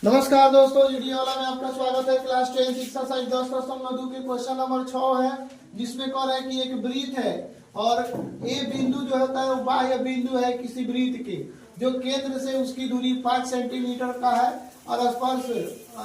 नमस्कार दोस्तों, वीडियो वाला में आपका स्वागत है। क्लास 10 एक्सरसाइज 10.2 के क्वेश्चन नंबर 6 है, जिसमें कह रहा है कि एक वृत्त है और ए बिंदु जो होता है वो बाह्य बिंदु है किसी वृत्त के, जो केंद्र से उसकी दूरी 5 सेंटीमीटर का है और स्पर्श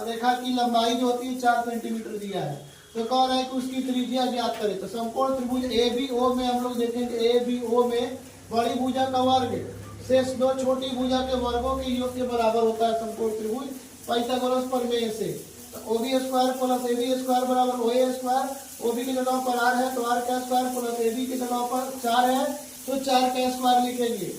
रेखा की लंबाई जो होती है 4 सेंटीमीटर दिया है। तो कह रहा है कि उसकी त्रिज्या ज्ञात करें। तो समकोण त्रिभुज ए बी ओ में हम लोग देखेंगे ए बी ओ में बड़ी भुजा का वर्ग शेष दो छोटी भुजा के वर्गों के योग के बराबर होता है समकोण त्रिभुज पाइथागोरस प्रमेय से। O B square plus A B square बराबर ओ ए स्क्वायर। ओ बी की जगह पर आर है तो आर का स्क्वायर प्लस ए बी की जगह पर 4 है तो 4 का स्क्वायर लिखेंगे।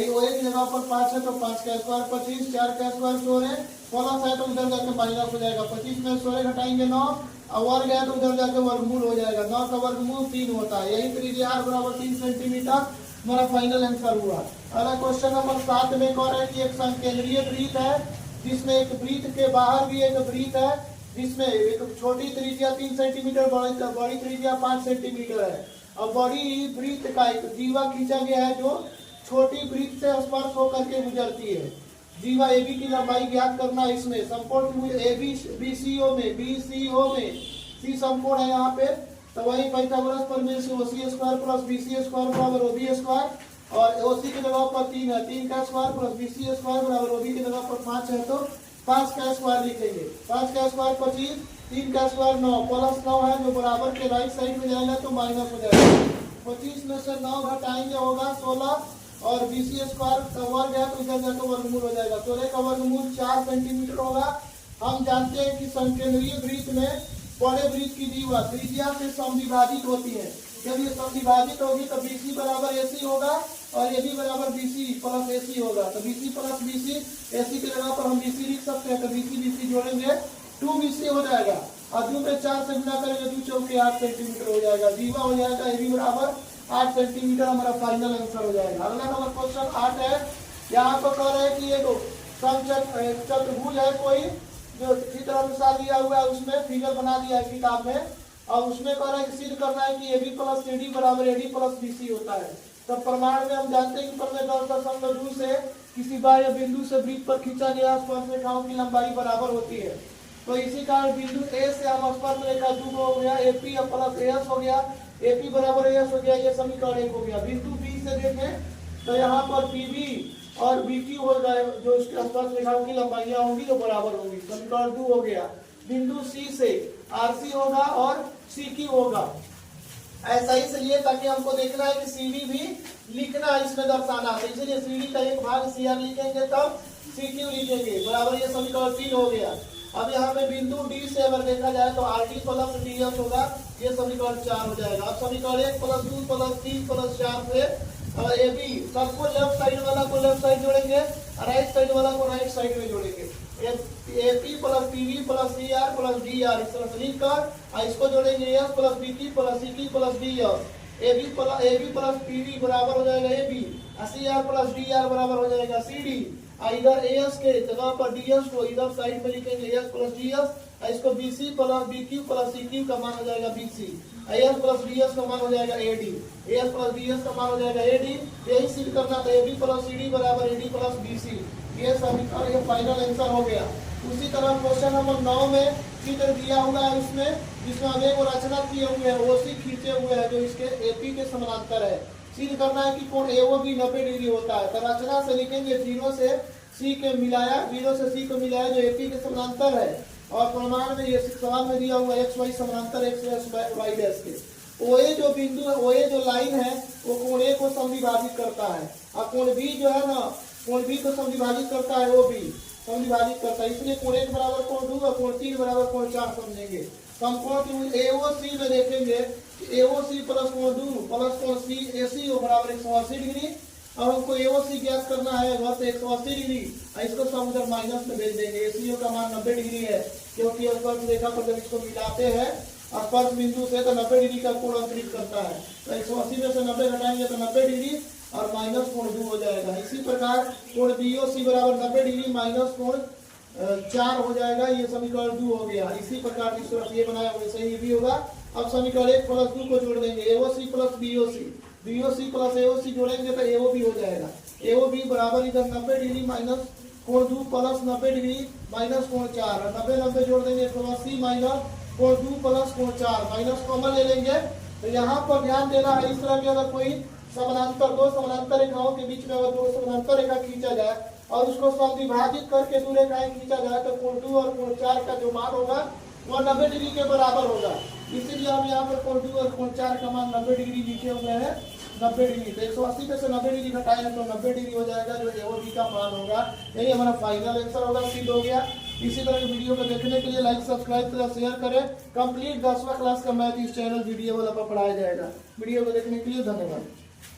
ओ ए की जगह पर 5 है तो 5 का स्क्वायर 25, 4 का स्क्वायर 16 प्लस है तो उधर जाके माइनस हो जाएगा। 25 में 16 घटाएंगे 9 और वर्ग है तो उधर जाके वर्गमूल हो जाएगा। 9 का वर्गमूल 3 होता है। यही त्रिज्या आर बराबर 3 सेंटीमीटर हमारा फाइनल आंसर हुआ। अगला क्वेश्चन नंबर 7 में कह रहा है कि एक संकेंद्रीय वृत्त है जिसमें एक वृत्त के बाहर भी एक वृत्त है जिसमें एक छोटी त्रिज्या 3 सेंटीमीटर बड़ी त्रिज्या 5 सेंटीमीटर है और बड़ी वृत्त का एक जीवा खींचा गया है जो छोटी वृत्त से स्पर्श होकर के गुजरती है। जीवा ए बी की लंबाई ज्ञात करना है। इसमें समकोण त्रिभुज ए बी बीसीओ में सी समकोण है यहाँ पे, तो वही पाइथागोरस प्रमेय से ओसी स्क्वायर प्लस बीसी स्क्वायर बराबर ओबी स्क्वायर और ओसी की जगह पर 3 है, 3 का स्क्वायर प्लस बीसी स्क्वायर बराबर ओबी की जगह पर 5 है तो 5 का स्क्वायर लिखेंगे। 5 का स्क्वायर 25, 3 का स्क्वायर 9 प्लस 9 है जो बराबर के राइट साइड में जाएगा तो माइनस हो जाएगा। 25 में से 9 घटाएंगे होगा 16 और बीसी स्क्वायर का वर्ग है तो इधर जाकर वर्गमूल हो जाएगा। 16 का वर्गमूल 4 सेंटीमीटर होगा। हम जानते हैं कि संकेंद्रीय वृत्त में बड़े वृत्त की जीवा त्रिज्या से समविभाजित होती है। जब ये समविभाजित होगी तो बीसी बराबर एसी होगा और ये भी बराबर बीसी प्लस एसी होगा। तो बीसी प्लस बीसी एसी की जगह पर हम बीसी लिख सकते हैं। तो बीसी बीसी जोड़ेंगे 2 बीसी हो जाएगा और 2 पे 4 से गुणा करेंगे 2 चौके 8 सेंटीमीटर हो जाएगा। जीवा हो जाएगा ए बी बराबर 8 सेंटीमीटर हमारा फाइनल आंसर हो जाएगा। अगला नंबर क्वेश्चन 8 है। यहाँ पर कह रहे हैं कि ये चतुर्भुज है कोई जो चित्र अनुसार दिया हुआ है, उसमें फिगर बना दिया है किताब में और उसमें कह रहा है कि सिद्ध करना है कि A B plus C D बराबर A D plus B C होता है। तो प्रमाण में हम जानते हैं कि प्रमेय 10.2 से किसी बाह्य बिंदु से वृत्त पर खींचा गया स्पर्श रेखाओं की लंबाई बराबर होती है। तो इसी कारण बिंदु ए से हम स्पर्श रेखा 2 हो गया एपी प्लस एस हो गया, एपी बराबर एस हो गया, ये समीकरण 1 हो गया। बिंदु बी से देखें तो यहाँ पर पीबी और बीक्यू हो जाए जो इसके स्पर्श रेखाओं की लंबाइयां होंगी जो बराबर होंगी, समीकरण 2 हो गया। बिंदु सी से आरसी होगा और सीक्यू होगा। ऐसा ही इसलिए ताकि हमको देखना है कि सीडी भी लिखना है इसमें दर्शाना है, इसलिए सीडी का एक भाग सीआर लिखेंगे तब सीक्यू लिखेंगे बराबर। ये समीकरण 3 हो गया। अब यहाँ पे बिंदु डी से अगर देखा जाए तो R D plus D S होगा, ये समीकरण 4 हो जाएगा। अब समीकरण 1 प्लस 2 प्लस 3 प्लस 4 से ए बी सबको लेफ्ट साइड वाला को लेफ्ट साइड जोड़ेंगे और राइट साइड वाला को राइट साइड में जोड़ेंगे। A P plus P V plus C R plus D R इस तरह से लिख कर इसको जोड़ेंगे S plus B Q plus C Q plus D S. A B plus P V बराबर हो जाएगा A B, C R plus D R बराबर हो जाएगा सी डी। इधर ए एस के जगह पर डी एस को इधर साइड में लिखेंगे एस प्लस डी एस, इसको B C plus B Q plus C Q का मान हो जाएगा B C. S plus D S का मान हो जाएगा A D, S plus D S का मान हो जाएगा ए डी। यही सिद्ध करना था A B plus C D बराबर A D plus B C. ये समीकरण ये फाइनल आंसर हो गया। उसी तरह क्वेश्चन नंबर 9 में चित्र दिया हुआ है उसमें जिसमें हमें वो रचना किए हुए हैं ओसी खींचे हुए हैं जो इसके एपी के समानांतर है। सिद्ध करना है कि कोण एओबी 90 डिग्री होता है। तो रचना से लिखेंगे 0 से सी को मिलाया जो एपी के समानांतर है और प्रमाण में ये सवाल में दिया हुआ एक्स वाई समानांतर एक्स वाई डैश के। ओए जो बिंदु है ओए जो लाइन है वो कोण ए को समविभाजित करता है और कोण बी जो है ना कोण बी को समविभाजित करता है, वो भी समविभाजित करता है। इसलिए कोण 1 बराबर कोण 2 और कोण 3 बराबर कोण 4 समझेंगे। समकोण त्रिभुज एओसी में देखेंगे एओसी प्लस कोण 2 प्लस कोण सी एसी बराबर 180 डिग्री और हमको एओसी ज्ञात करना है वह 180 डिग्री। इसको सब उधर माइनस में भेज देंगे। एसीओ का मान 90 डिग्री है क्योंकि स्पर्श रेखा पर जब इसको मिलाते हैं स्पर्श बिंदु से तो 90 डिग्री का कोण अंतरित करता है। तो 180 में से 90 घटाएंगे तो 90 डिग्री और माइनस कोण 2 हो जाएगा। इसी प्रकार कोण बीओसी बराबर 90 डिग्री माइनस कोण 4 हो जाएगा। ये समीकरण 2 हो गया। इसी प्रकार जिस तरह से ये बनाया वैसे ही भी होगा। अब समीकरण 1 प्लस 2 को जोड़ देंगे AOC plus BOC, BOC plus AOC जोड़ेंगे तो एओ भी हो जाएगा। एओ भी बराबर इधर 90 डिग्री माइनस कोण 2 प्लस 90 डिग्री माइनस कोण 4, 90 90 जोड़ देंगे 180 माइनस कोण 2 प्लस कोण 4 माइनस कॉमन ले लेंगे। तो यहाँ पर ध्यान देना है, इस तरह के अगर कोई समानांतर दो समानांतर रेखाओं के बीच में अगर दो समानांतर रेखा खींचा जाए और उसको समविभाजित करके दो रेखाएं खींचा जाए तो कोण 2 और कोण 4 का जो मान होगा वह 90 डिग्री के बराबर होगा। इसीलिए हम यहाँ पर कोण 2 और कोण 4 का मान 90 डिग्री लिखे हुए हैं, 90 डिग्री। तो 180 में से 90 डिग्री घटाएंगे तो 90 डिग्री हो जाएगा, जो एओबी का मान होगा। यही हमारा फाइनल आंसर होगा, सिद्ध हो गया। इसी तरह की वीडियो को देखने के लिए लाइक सब्सक्राइब करें, शेयर करें। कंप्लीट 10वां क्लास का मैथ इस चैनल वीडियो वाला पर पढ़ाया जाएगा। वीडियो को देखने के लिए धन्यवाद।